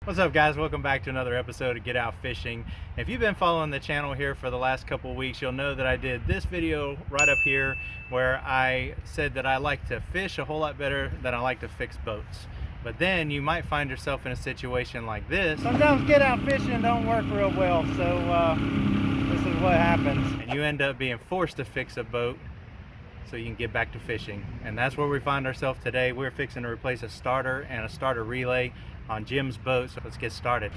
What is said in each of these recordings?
What's up, guys? Welcome back to another episode of Get Out Fishing. If you've been following the channel here for the last couple of weeks, you'll know that I did this video right up here where I said that I like to fish a whole lot better than I like to fix boats. But then you might find yourself in a situation like this. Sometimes get out fishing don't work real well, so this is what happens. And you end up being forced to fix a boat so you can get back to fishing. And that's where we find ourselves today. We're fixing to replace a starter and a starter relay on Jim's boat, so let's get started.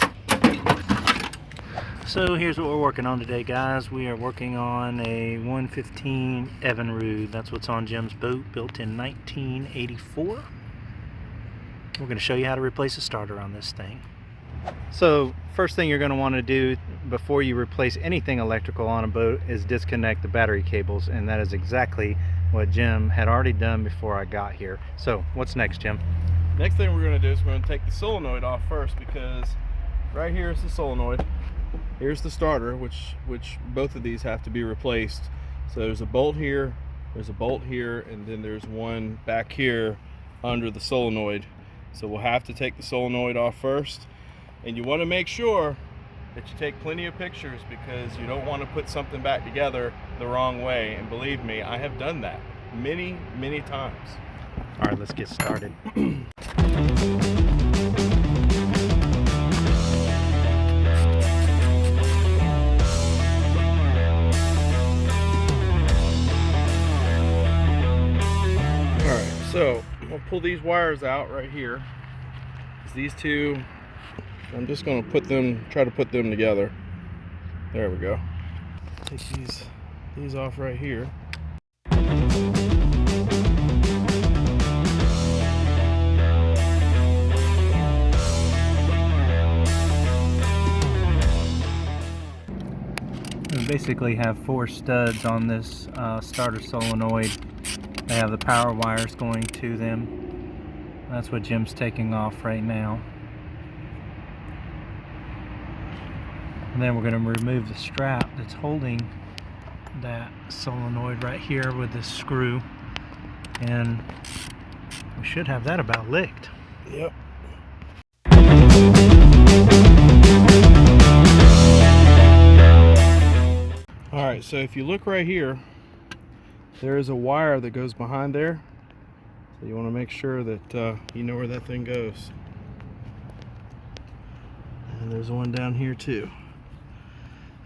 So here's what we're working on today, guys. We are working on a 115 Evinrude. That's what's on Jim's boat, built in 1984. We're going to show you how to replace a starter on this thing. So first thing you're going to want to do before you replace anything electrical on a boat is disconnect the battery cables, and that is exactly what Jim had already done before I got here. So what's next, Jim? Next thing we're going to do is we're going to take the solenoid off first, because right here is the solenoid. Here's the starter, which both of these have to be replaced. So there's a bolt here, there's a bolt here, and then there's one back here under the solenoid. So we'll have to take the solenoid off first. And you want to make sure that you take plenty of pictures, because you don't want to put something back together the wrong way. And believe me, I have done that many times. All right, let's get started. So we'll pull these wires out right here. These two, I'm just going to try to put them together. There we go. Take these off right here. We basically have 4 studs on this starter solenoid. They have the power wires going to them. That's what Jim's taking off right now. And then we're going to remove the strap that's holding that solenoid right here with this screw. And we should have that about licked. Yep. Alright, so if you look right here, there is a wire that goes behind there. So you want to make sure that you know where that thing goes. And there's one down here too.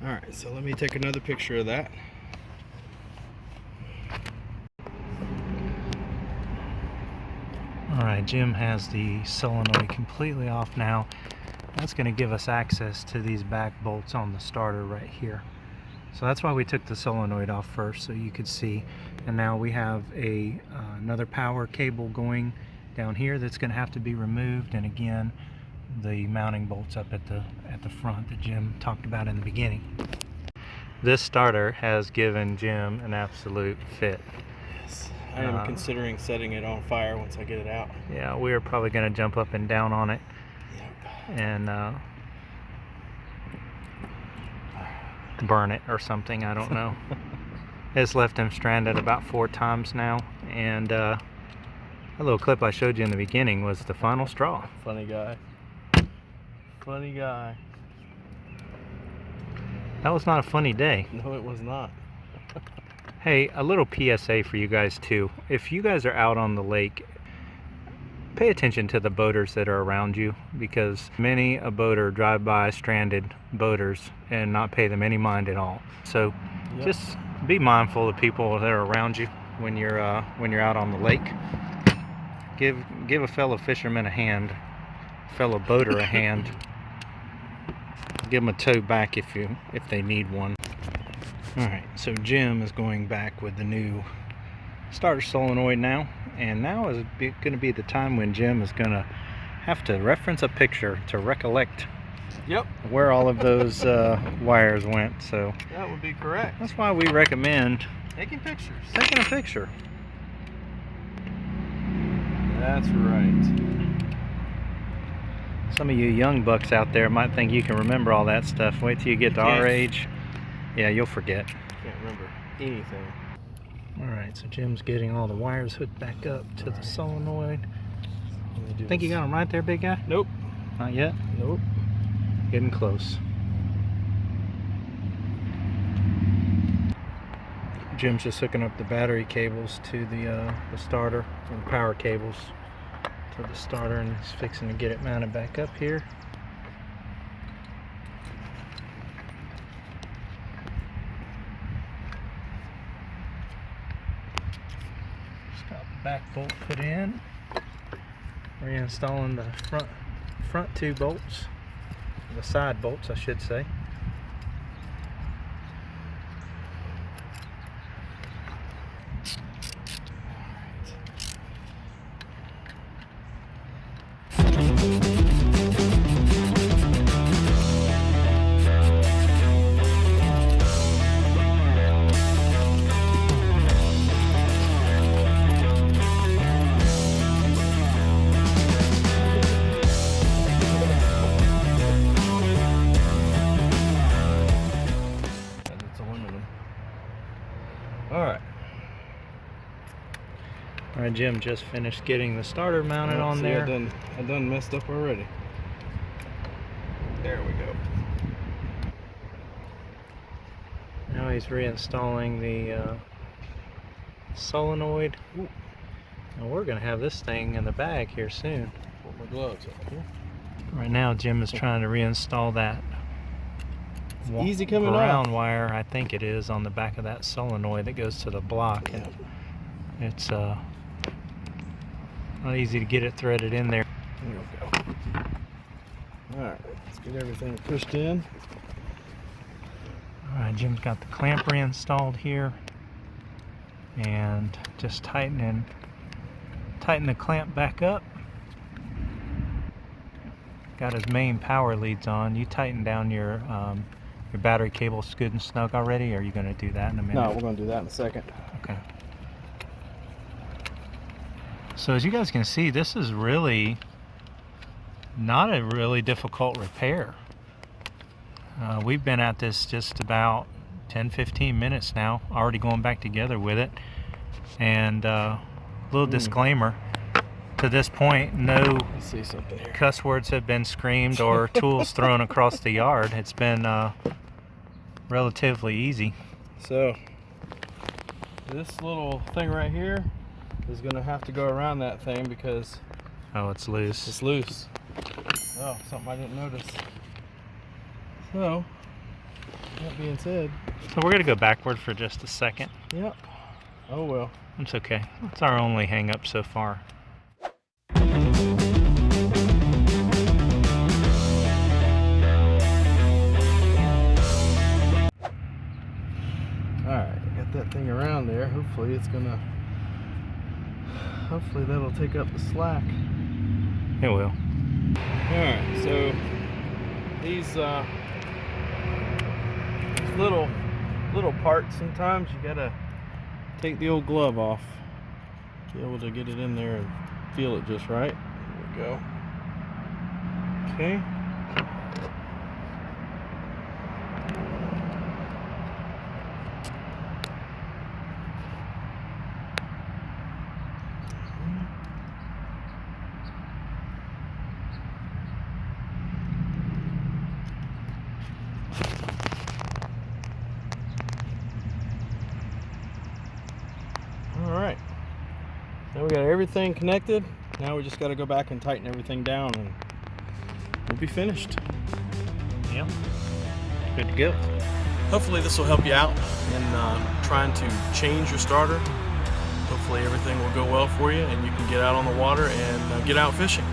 Alright, so let me take another picture of that. Alright, Jim has the solenoid completely off now. That's going to give us access to these back bolts on the starter right here. So that's why we took the solenoid off first, so you could see. And now we have another power cable going down here that's going to have to be removed, and again the mounting bolts up at the front that Jim talked about in the beginning. This starter has given Jim an absolute fit. Yes, I am considering setting it on fire once I get it out. Yeah, we're probably going to jump up and down on it. Yep. And burn it or something, I don't know. It's left him stranded about 4 times now, and that little clip I showed you in the beginning was the final straw. Funny guy. Funny guy. That was not a funny day. No, it was not. Hey, a little PSA for you guys too. If you guys are out on the lake, pay attention to the boaters that are around you, because many a boater drive by stranded boaters and not pay them any mind at all. So Yep. Just be mindful of people that are around you when you're out on the lake. Give a fellow fisherman a hand, fellow boater a hand. Give them a tow back if they need one. All right, so Jim is going back with the new starter solenoid now, and now is going to be the time when Jim is going to have to reference a picture to recollect where all of those wires went. So that would be correct. That's why we recommend taking pictures. Taking a picture. That's right. Some of you young bucks out there might think you can remember all that stuff. Wait till you get to our age. Yeah, you'll forget. Can't remember anything. Alright, so Jim's getting all the wires hooked back up to the solenoid. Think you got them right there, big guy? Nope. Not yet? Nope. Getting close. Jim's just hooking up the battery cables to the starter, and power cables to the starter, and he's fixing to get it mounted back up here. Just got the back bolt put in. Reinstalling the front two bolts, the side bolts I should say. Alright, Jim just finished getting the starter mounted on there. I done messed up already. There we go. Now he's reinstalling the solenoid. Ooh. And we're going to have this thing in the bag here soon. Put my gloves up here. Right now Jim is trying to reinstall that easy coming ground off. wire, I think it is, on the back of that solenoid that goes to the block. Yeah. And it's not easy to get it threaded in there. There we go. Alright, let's get everything pushed in. Alright, Jim's got the clamp reinstalled here, and just tighten the clamp back up. Got his main power leads on. You tighten down your battery cable good and snug already, or are you going to do that in a minute? No, we're going to do that in a second. Okay. So as you guys can see, this is really not a really difficult repair. We've been at this just about 10-15 minutes now, already going back together with it. And little disclaimer, to this point, no cuss words have been screamed or tools thrown across the yard. It's been relatively easy. So this little thing right here is going to have to go around that thing because it's loose. It's loose. Oh, something I didn't notice. So that being said, so we're going to go backward for just a second. Yep. Oh well. It's okay. It's our only hang up so far. Alright, got that thing around there. Hopefully that'll take up the slack. It will. Alright, so these little parts, sometimes you gotta take the old glove off to be able to get it in there and feel it just right. There we go. Okay. Alright, now we got everything connected. Now we just got to go back and tighten everything down and we'll be finished. Yep, good to go. Hopefully this will help you out in trying to change your starter. Hopefully everything will go well for you and you can get out on the water and get out fishing.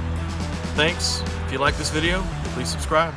Thanks. If you like this video, please subscribe.